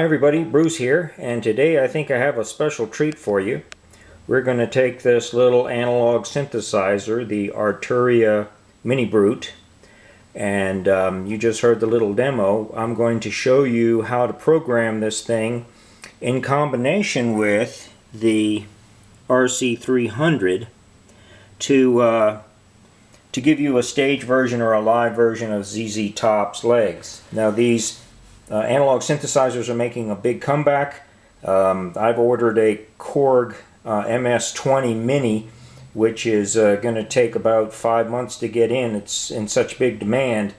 everybody, Bruce here, and today I think I have a special treat for you. We're going to take this little analog synthesizer, the Arturia Minibrute, and you just heard the little demo. I'm going to show you how to program this thing in combination with the RC-300 to give you a stage version or a live version of ZZ Top's Legs. Now these analog synthesizers are making a big comeback. I've ordered a Korg MS-20 Mini, which is going to take about 5 months to get in. It's in such big demand,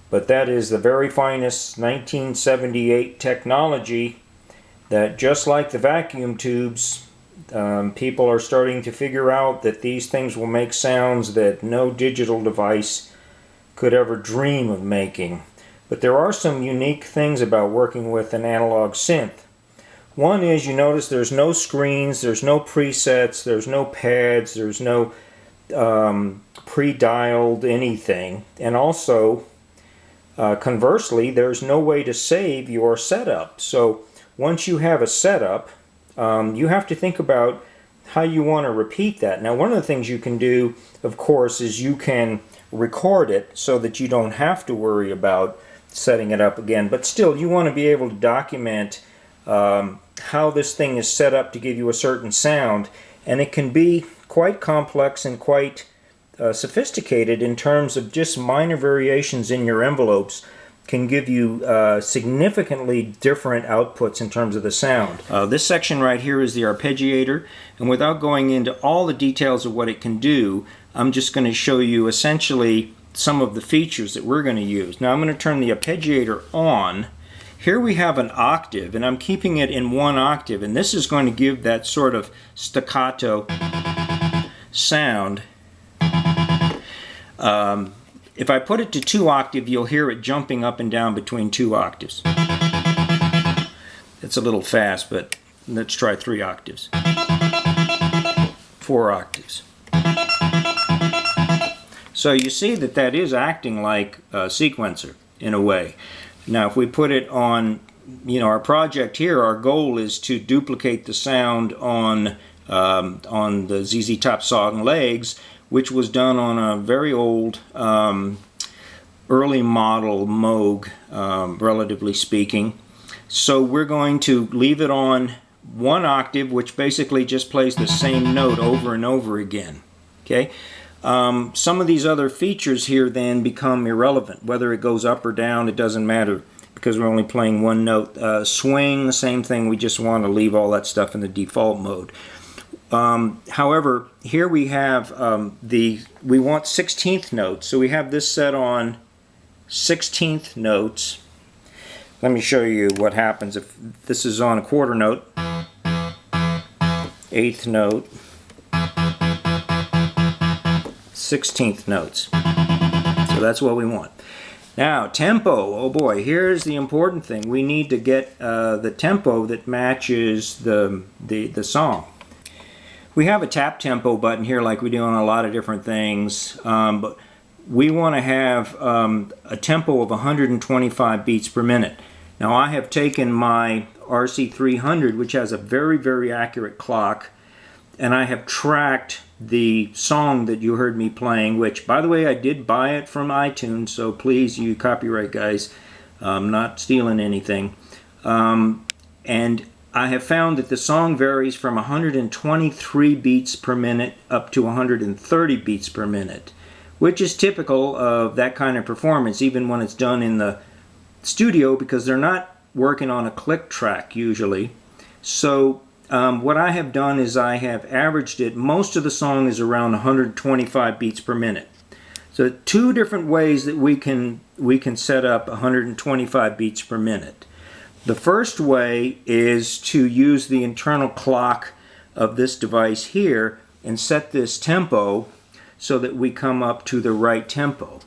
but that is the very finest 1978 technology that, just like the vacuum tubes, people are starting to figure out that these things will make sounds that no digital device could ever dream of making. But there are some unique things about working with an analog synth. One is, you notice there's no screens, there's no presets, there's no pads, there's no pre-dialed anything. And also, conversely, there's no way to save your setup. So once you have a setup, you have to think about how you want to repeat that. Now, one of the things you can do, of course, is you can record it so that you don't have to worry about setting it up again. But still, you want to be able to document how this thing is set up to give you a certain sound. And it can be quite complex and quite sophisticated in terms of just minor variations in your envelopes can give you significantly different outputs in terms of the sound. This section right here is the arpeggiator, and without going into all the details of what it can do, I'm just going to show you essentially some of the features that we're going to use. Now I'm going to turn the arpeggiator on. Here we have an octave, and I'm keeping it in 1 octave, and this is going to give that sort of staccato sound. If I put it to 2 octave, you'll hear it jumping up and down between 2 octaves. It's a little fast, but let's try 3 octaves. 4 octaves. So you see that that is acting like a sequencer in a way. Now if we put it on, our project here, our goal is to duplicate the sound on the ZZ Top song Legs, which was done on a very old early model Moog, relatively speaking. So we're going to leave it on 1 octave, which basically just plays the same note over and over again. Okay. Some of these other features here then become irrelevant. Whether it goes up or down, it doesn't matter, because we're only playing 1 note. Swing, the same thing. We just want to leave all that stuff in the default mode. However, here we have we want 16th notes, so we have this set on 16th notes. Let me show you what happens if this is on a quarter note, 8th note, 16th notes. So that's what we want. Now, tempo. Oh boy, here's the important thing. We need to get the tempo that matches the song. We have a tap tempo button here like we do on a lot of different things, but we want to have a tempo of 125 beats per minute. Now I have taken my RC-300, which has a very, very accurate clock, and I have tracked the song that you heard me playing, which, by the way, I did buy it from iTunes, so please, you copyright guys, I'm not stealing anything. And I have found that the song varies from 123 beats per minute up to 130 beats per minute, which is typical of that kind of performance, even when it's done in the studio, because they're not working on a click track usually. So what I have done is I have averaged it. Most of the song is around 125 beats per minute. So 2 different ways that we can set up 125 beats per minute. The first way is to use the internal clock of this device here and set this tempo so that we come up to the right tempo.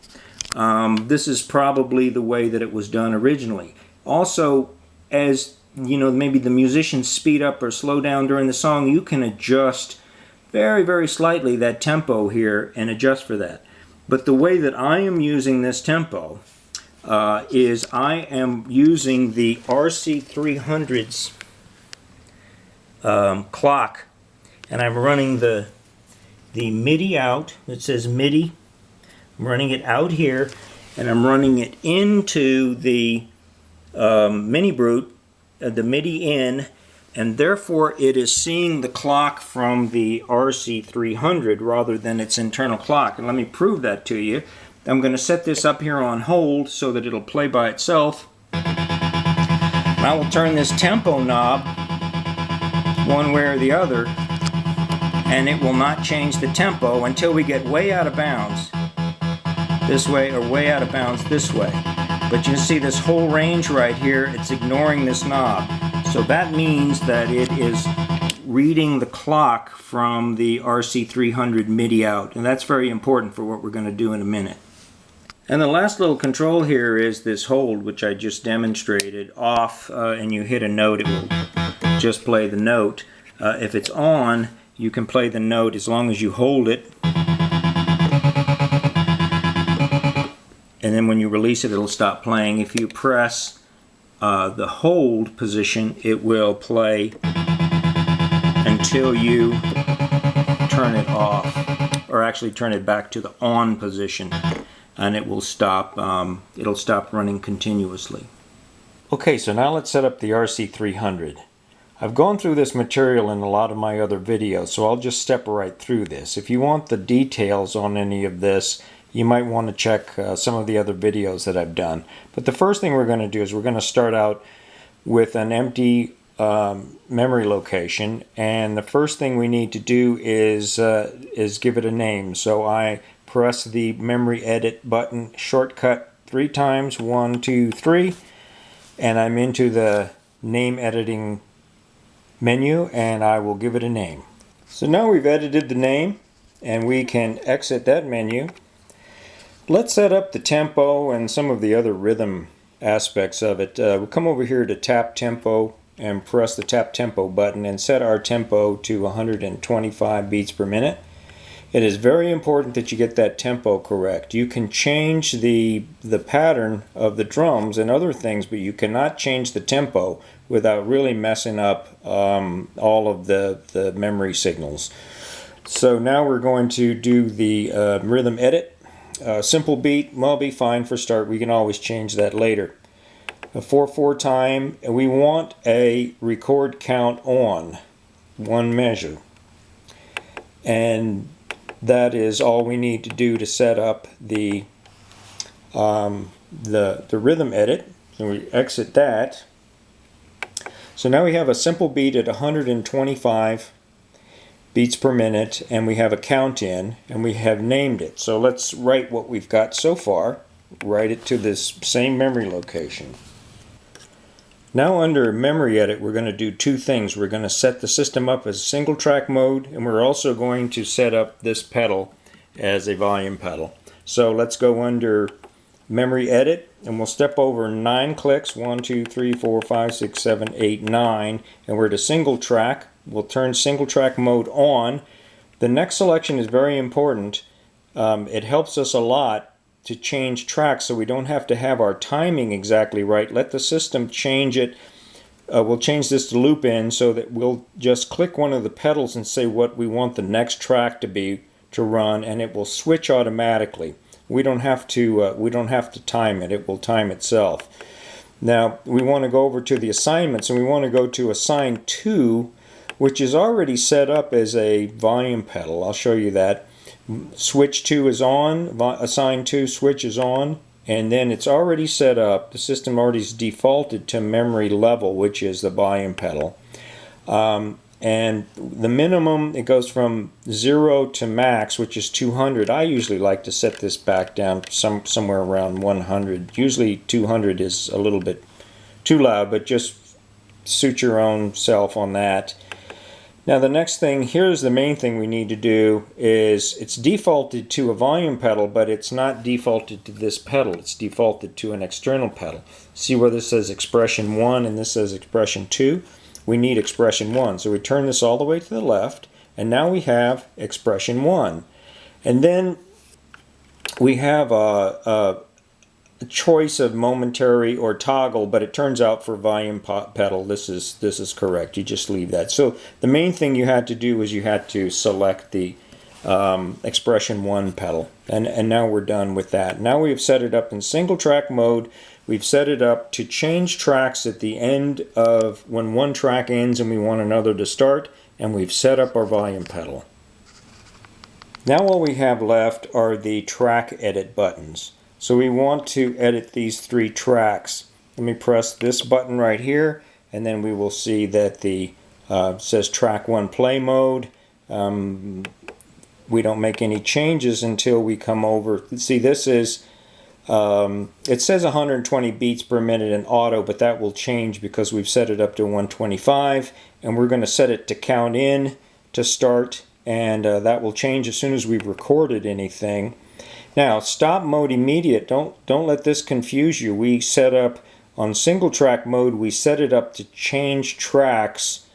This is probably the way that it was done originally. Also, as maybe the musicians speed up or slow down during the song, you can adjust very, very slightly that tempo here and adjust for that. But the way that I am using this tempo, is I am using the RC-300's clock, and I'm running the MIDI out. It says MIDI. I'm running it out here, and I'm running it into the Minibrute, the MIDI in, and therefore it is seeing the clock from the RC-300 rather than its internal clock. And let me prove that to you. I'm going to set this up here on hold so that it'll play by itself. I will turn this tempo knob one way or the other, and it will not change the tempo until we get way out of bounds this way or way out of bounds this way. But you can see this whole range right here, it's ignoring this knob. So that means that it is reading the clock from the RC-300 MIDI out, and that's very important for what we're going to do in a minute. And the last little control here is this hold, which I just demonstrated, off, and you hit a note, it will just play the note. If it's on, you can play the note as long as you hold it. And then when you release it, it'll stop playing. If you press the hold position, it will play until you turn it off, or actually turn it back to the on position, and it will stop. It'll stop running continuously. Okay, so now let's set up the RC-300. I've gone through this material in a lot of my other videos, so I'll just step right through this. If you want the details on any of this, you might want to check some of the other videos that I've done. But the first thing we're going to do is we're going to start out with an empty memory location, and the first thing we need to do is give it a name. So I press the memory edit button shortcut 3 times, 1, 2, 3, and I'm into the name editing menu, and I will give it a name. So now we've edited the name, and we can exit that menu. Let's set up the tempo and some of the other rhythm aspects of it. We'll come over here to tap tempo and press the tap tempo button and set our tempo to 125 beats per minute. It is very important that you get that tempo correct. You can change the pattern of the drums and other things, but you cannot change the tempo without really messing up all of the memory signals. So now we're going to do the rhythm edit. Simple beat, well, be fine for start. We can always change that later. A 4/4 time, and we want a record count on, 1 measure. And that is all we need to do to set up the rhythm edit. So we exit that. So now we have a simple beat at 125 beats per minute, and we have a count in, and we have named it. So let's write what we've got so far, write it to this same memory location. Now under memory edit, we're going to do 2 things. We're going to set the system up as single track mode, and we're also going to set up this pedal as a volume pedal. So let's go under memory edit, and we'll step over 9 clicks, 1, 2, 3, 4, 5, 6, 7, 8, 9, and we're to single track. We'll turn single track mode on. The next selection is very important. It helps us a lot to change tracks so we don't have to have our timing exactly right. Let the system change it. We'll change this to loop in so that we'll just click one of the pedals and say what we want the next track to run, and it will switch automatically. We don't have to time it. It will time itself. Now we want to go over to the assignments, and we want to go to assign 2, which is already set up as a volume pedal. I'll show you that. Switch 2 is on, assign 2 switch is on, and then it's already set up. The system already is defaulted to memory level, which is the volume pedal. And the minimum, it goes from 0 to max, which is 200. I usually like to set this back down somewhere around 100. Usually 200 is a little bit too loud, but just suit your own self on that. Now the next thing, here's the main thing we need to do, is it's defaulted to a volume pedal, but it's not defaulted to this pedal. It's defaulted to an external pedal. See where this says expression 1 and this says expression 2? We need expression 1. So we turn this all the way to the left, and now we have expression 1. And then we have a choice of momentary or toggle, but it turns out for volume pedal this is correct. You just leave that. So the main thing you had to do is you had to select the expression 1 pedal, and now we're done with that. Now we've set it up in single track mode. We've set it up to change tracks at the end of when one track ends and we want another to start, and we've set up our volume pedal. Now all we have left are the track edit buttons. So we want to edit these 3 tracks. Let me press this button right here, and then we will see that the says track 1 play mode. We don't make any changes until we come over. See, this is it says 120 beats per minute in auto, but that will change because we've set it up to 125, and we're going to set it to count in to start, and that will change as soon as we've recorded anything. Now, stop mode immediate, don't let this confuse you. We set up on single track mode, we set it up to change tracks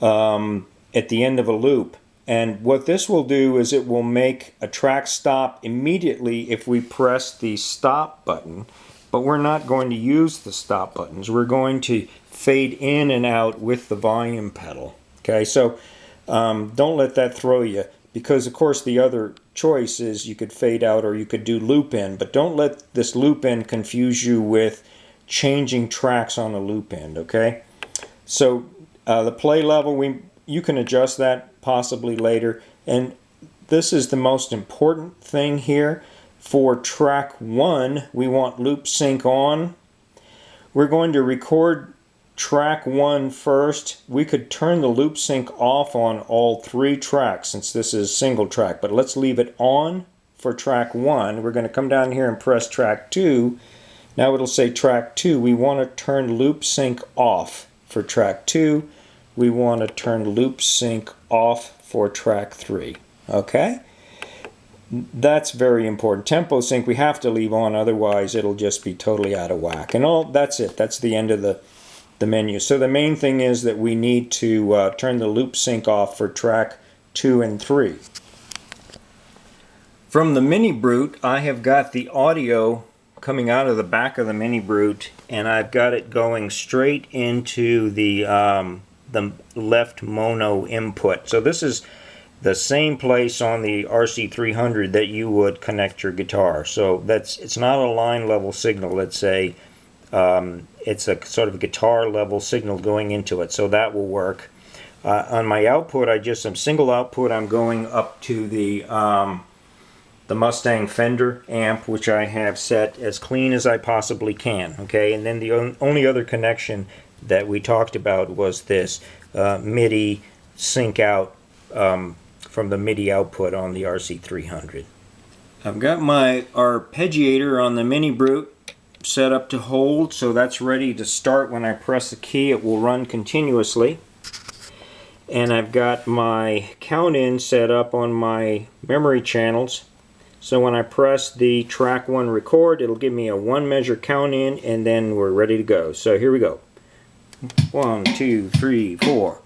at the end of a loop. And what this will do is it will make a track stop immediately if we press the stop button, but we're not going to use the stop buttons. We're going to fade in and out with the volume pedal. Okay, so don't let that throw you, because of course the other choice is you could fade out or you could do loop in, but don't let this loop in confuse you with changing tracks on a loop end. Okay, so the play level, you can adjust that possibly later, and this is the most important thing here. For track 1, we want loop sync on. We're going to record track 1 first. We could turn the loop sync off on all 3 tracks since this is single track, but let's leave it on for track 1. We're going to come down here and press track 2. Now it'll say track 2. We want to turn loop sync off for track 2. We want to turn loop sync off for track 3. Okay? That's very important. Tempo sync we have to leave on, otherwise it'll just be totally out of whack. And that's it. That's the end of the menu. So the main thing is that we need to turn the loop sync off for track 2 and 3. From the Minibrute, I have got the audio coming out of the back of the Minibrute, and I've got it going straight into the left mono input. So this is the same place on the RC-300 that you would connect your guitar. So it's not a line level signal. It's a sort of guitar level signal going into it. So that will work. On my output, some single output. I'm going up to the Mustang Fender amp, which I have set as clean as I possibly can. Okay, and then the only other connection that we talked about was this MIDI sync out from the MIDI output on the RC-300. I've got my arpeggiator on the Minibrute set up to hold, so that's ready to start. When I press the key, it will run continuously. And I've got my count in set up on my memory channels. So when I press the track 1 record, it'll give me a 1 measure count in, and then we're ready to go. So here we go. 1, 2, 3, 4.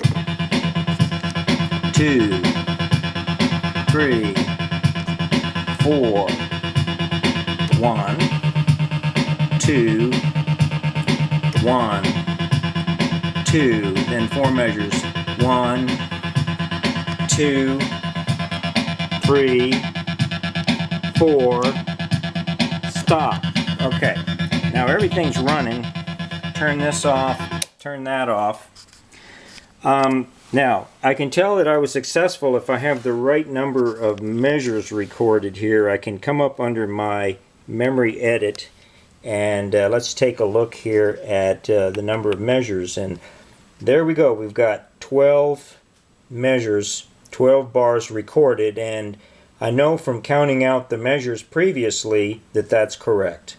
2, 3, 4. 1, 2, 1, 2. Then 4 measures. 1, 2, 3, 4. Stop. Okay. Now everything's running. Turn this off. Turn that off. Now, I can tell that I was successful if I have the right number of measures recorded here. I can come up under my memory edit, and let's take a look here at the number of measures. And there we go. We've got 12 measures, 12 bars recorded, and I know from counting out the measures previously that that's correct.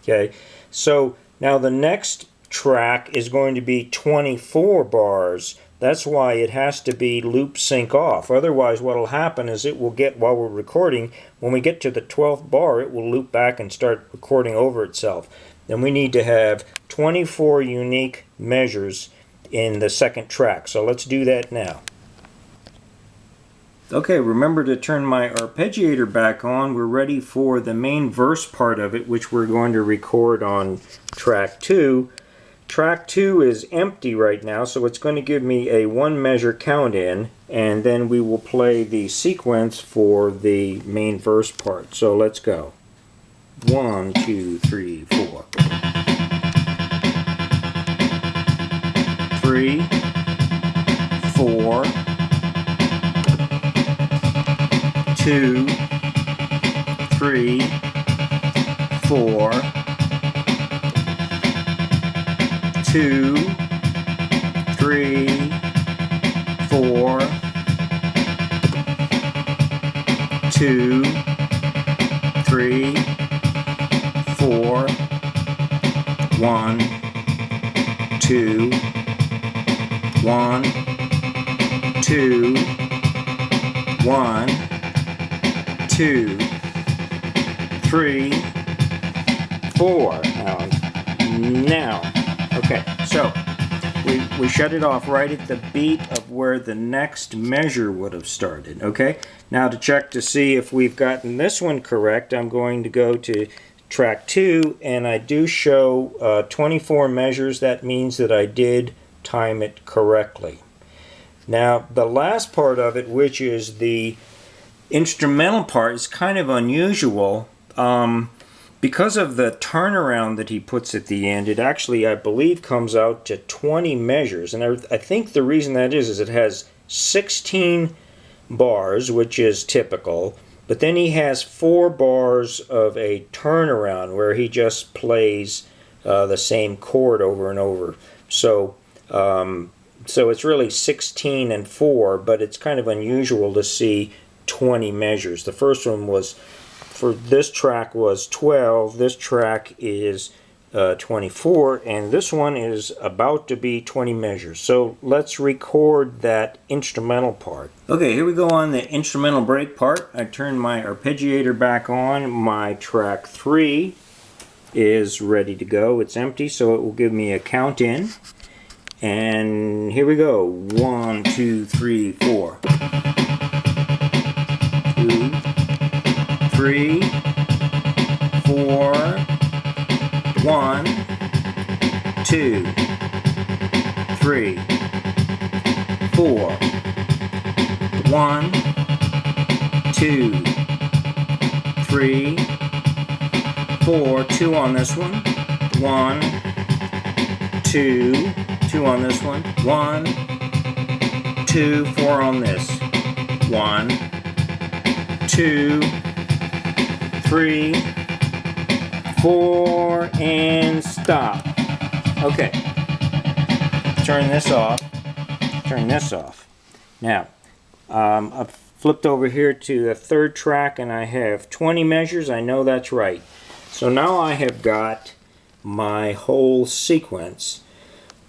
Okay, so now the next track is going to be 24 bars. That's why it has to be loop sync off. Otherwise, what will happen is it will get, while we're recording, when we get to the 12th bar, it will loop back and start recording over itself. Then we need to have 24 unique measures in the second track. So let's do that now. Okay, remember to turn my arpeggiator back on. We're ready for the main verse part of it, which we're going to record on track 2. Track 2 is empty right now, so it's going to give me a 1 measure count in, and then we will play the sequence for the main verse part. So let's go. 1, 2, 3, 4. 3, 4, 2, 3, 4, 2, 3, 4, 2, 3, 4, 1, 2, 1, 2, 1, 2, 3, 4. Now, okay, so we shut it off right at the beat of where the next measure would have started, okay? Now to check to see if we've gotten this one correct, I'm going to go to track 2, and I do show 24 measures. That means that I did time it correctly. Now the last part of it, which is the instrumental part, is kind of unusual. Because of the turnaround that he puts at the end, it actually, I believe, comes out to 20 measures. And I think the reason that is it has 16 bars, which is typical, but then he has 4 bars of a turnaround where he just plays the same chord over and over. So it's really 16 and 4, but it's kind of unusual to see 20 measures. The first one was, for this track, was 12. This track is 24, and this one is about to be 20 measures. So let's record that instrumental part. Okay, here we go on the instrumental break part. I turn my arpeggiator back on. My track 3 is ready to go. It's empty, so it will give me a count in. And here we go. 1, 2, 3, 4. 2, 3, 4, 1, 2, 3, 4, 1, 2, 3, 4, 2 on this one, 1, 2, 2 on this one, 1, 2, 4 on this, 1, 2, 3, 4, and stop. Okay, turn this off, turn this off. Now, I've flipped over here to the third track and I have 20 measures. I know that's right. So now I have got my whole sequence.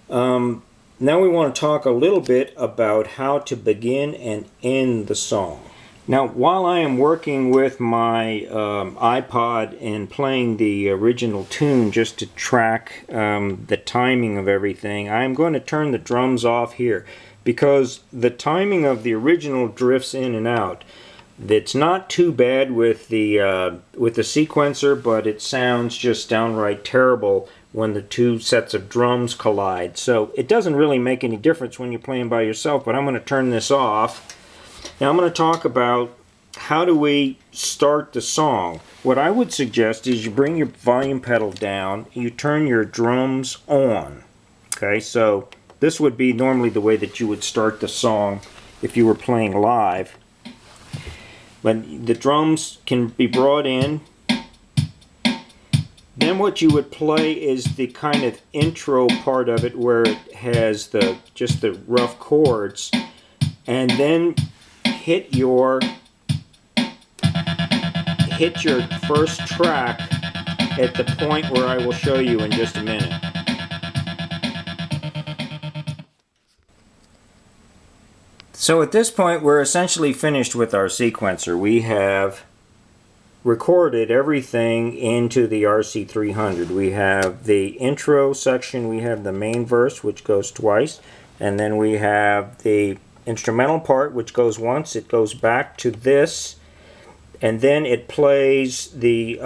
Now we want to talk a little bit about how to begin and end the song. Now, while I am working with my iPod and playing the original tune just to track the timing of everything, I'm going to turn the drums off here because the timing of the original drifts in and out. It's not too bad with the sequencer, but it sounds just downright terrible when the two sets of drums collide. So it doesn't really make any difference when you're playing by yourself, but I'm going to turn this off. Now I'm going to talk about how do we start the song. What I would suggest is you bring your volume pedal down, you turn your drums on. Okay, so this would be normally the way that you would start the song if you were playing live. But the drums can be brought in. Then what you would play is the kind of intro part of it where it has just the rough chords, and then hit your first track at the point where I will show you in just a minute. So at this point we're essentially finished with our sequencer. We have recorded everything into the RC-300. We have the intro section, we have the main verse which goes twice, and then we have the instrumental part, which goes once. It goes back to this, and then it plays the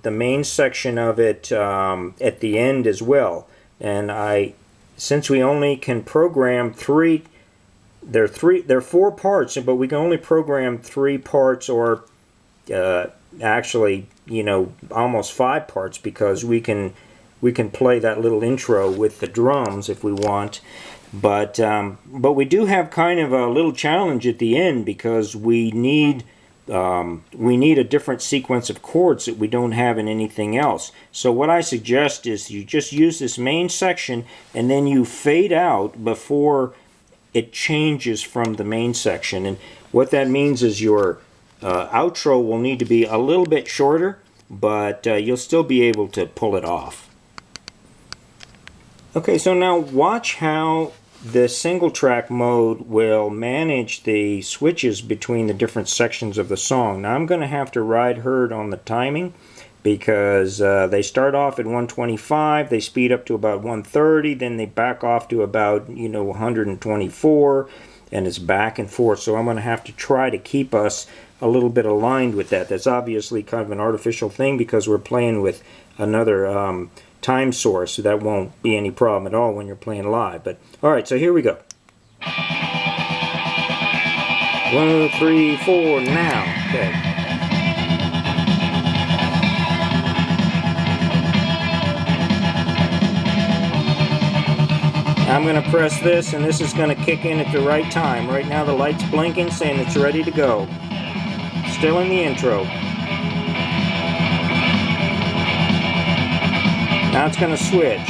main section of it at the end as well. And since we only can program three, there are 4 parts, but we can only program 3 parts, or actually, you know, almost 5 parts, because we can play that little intro with the drums if we want. But we do have kind of a little challenge at the end, because we need a different sequence of chords that we don't have in anything else. So what I suggest is you just use this main section, and then you fade out before it changes from the main section. And what that means is your outro will need to be a little bit shorter, but you'll still be able to pull it off. Okay, so now watch how the single track mode will manage the switches between the different sections of the song. Now I'm going to have to ride herd on the timing, because they start off at 125, they speed up to about 130, then they back off to about 124, and it's back and forth. So I'm going to have to try to keep us a little bit aligned with that. That's obviously kind of an artificial thing, because we're playing with another time source, so that won't be any problem at all when you're playing live. But alright, so here we go. 1, 3, 4, now. Okay. I'm going to press this, and this is going to kick in at the right time. Right now the light's blinking, saying it's ready to go. Still in the intro. Now it's going to switch.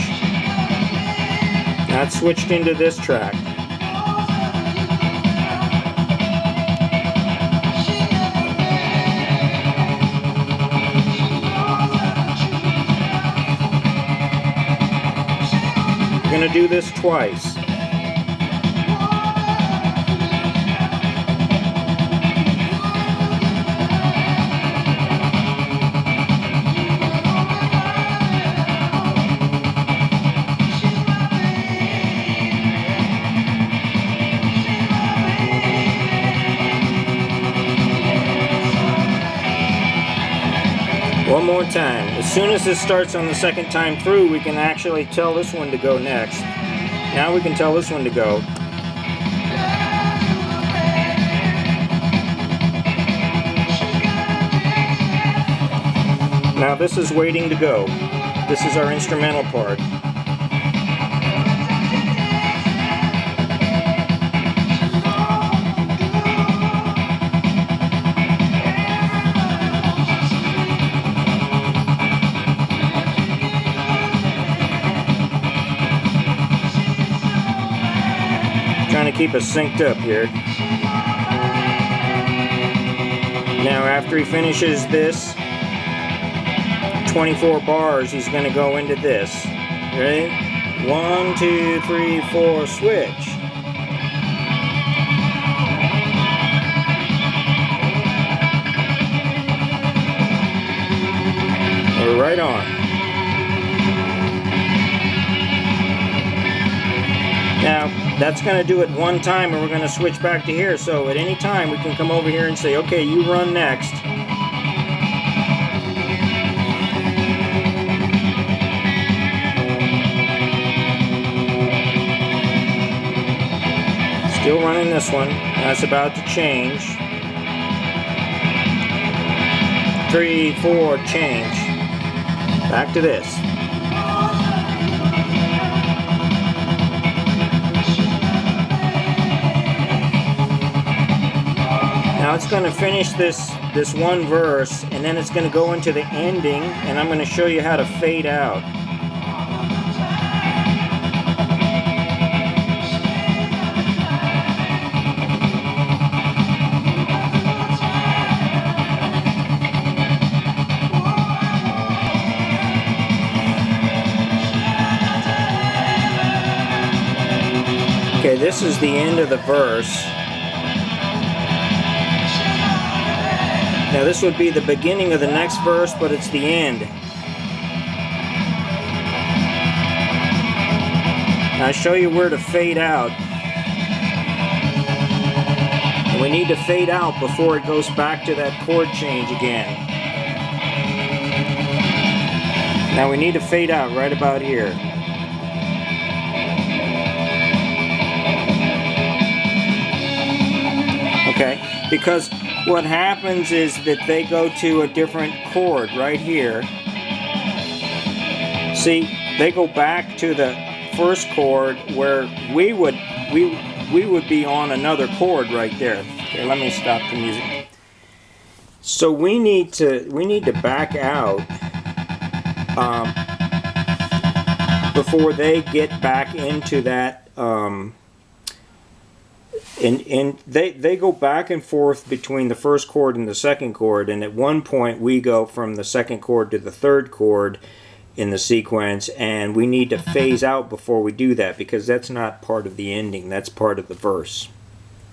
Now it's switched into this track. We're going to do this twice. One more time. As soon as this starts on the second time through, we can actually tell this one to go next. Now we can tell this one to go. Now this is waiting to go. This is our instrumental part. Trying to keep us synced up here. Now after he finishes this 24 bars, he's going to go into this. Ready? 1, 2, 3, 4, switch. We're right on. Now that's going to do it one time, and we're going to switch back to here. So at any time we can come over here and say, okay, you run next. Still running this one. That's about to change. 3, 4, change. Back to this. Now it's going to finish this one verse, and then it's going to go into the ending, and I'm going to show you how to fade out. Okay, this is the end of the verse. Now this would be the beginning of the next verse, but it's the end. Now I'll show you where to fade out. And we need to fade out before it goes back to that chord change again. Now we need to fade out right about here. Okay, because what happens is that they go to a different chord right here. See, they go back to the first chord where we would be on another chord right there. Okay, let me stop the music. So we need to back out before they get back into that. And they go back and forth between the first chord and the second chord, and at one point we go from the second chord to the third chord in the sequence, and we need to phase out before we do that because that's not part of the ending, that's part of the verse.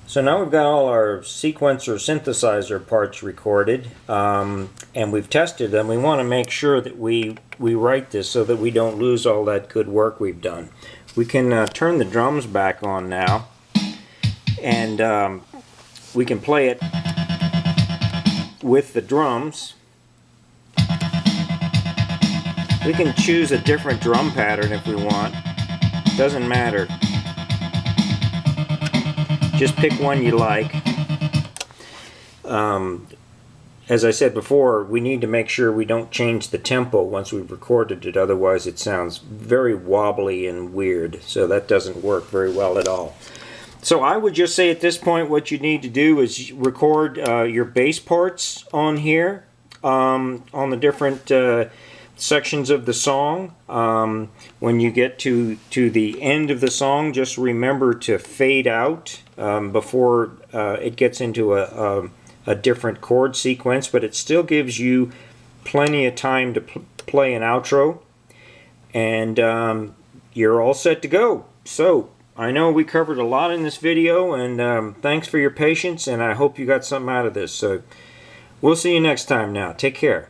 So now we've got all our sequencer synthesizer parts recorded, and we've tested them. We want to make sure that we write this so that we don't lose all that good work we've done. We can turn the drums back on now, and we can play it with the drums. We can choose a different drum pattern if we want. Doesn't matter. Just pick one you like. As I said before, we need to make sure we don't change the tempo once we've recorded it, otherwise it sounds very wobbly and weird, so that doesn't work very well at all. So I would just say at this point what you need to do is record your bass parts on here, on the different sections of the song. When you get to the end of the song, just remember to fade out before it gets into a different chord sequence, but it still gives you plenty of time to play an outro, and you're all set to go. So I know we covered a lot in this video, and thanks for your patience, and I hope you got something out of this. So we'll see you next time now. Take care.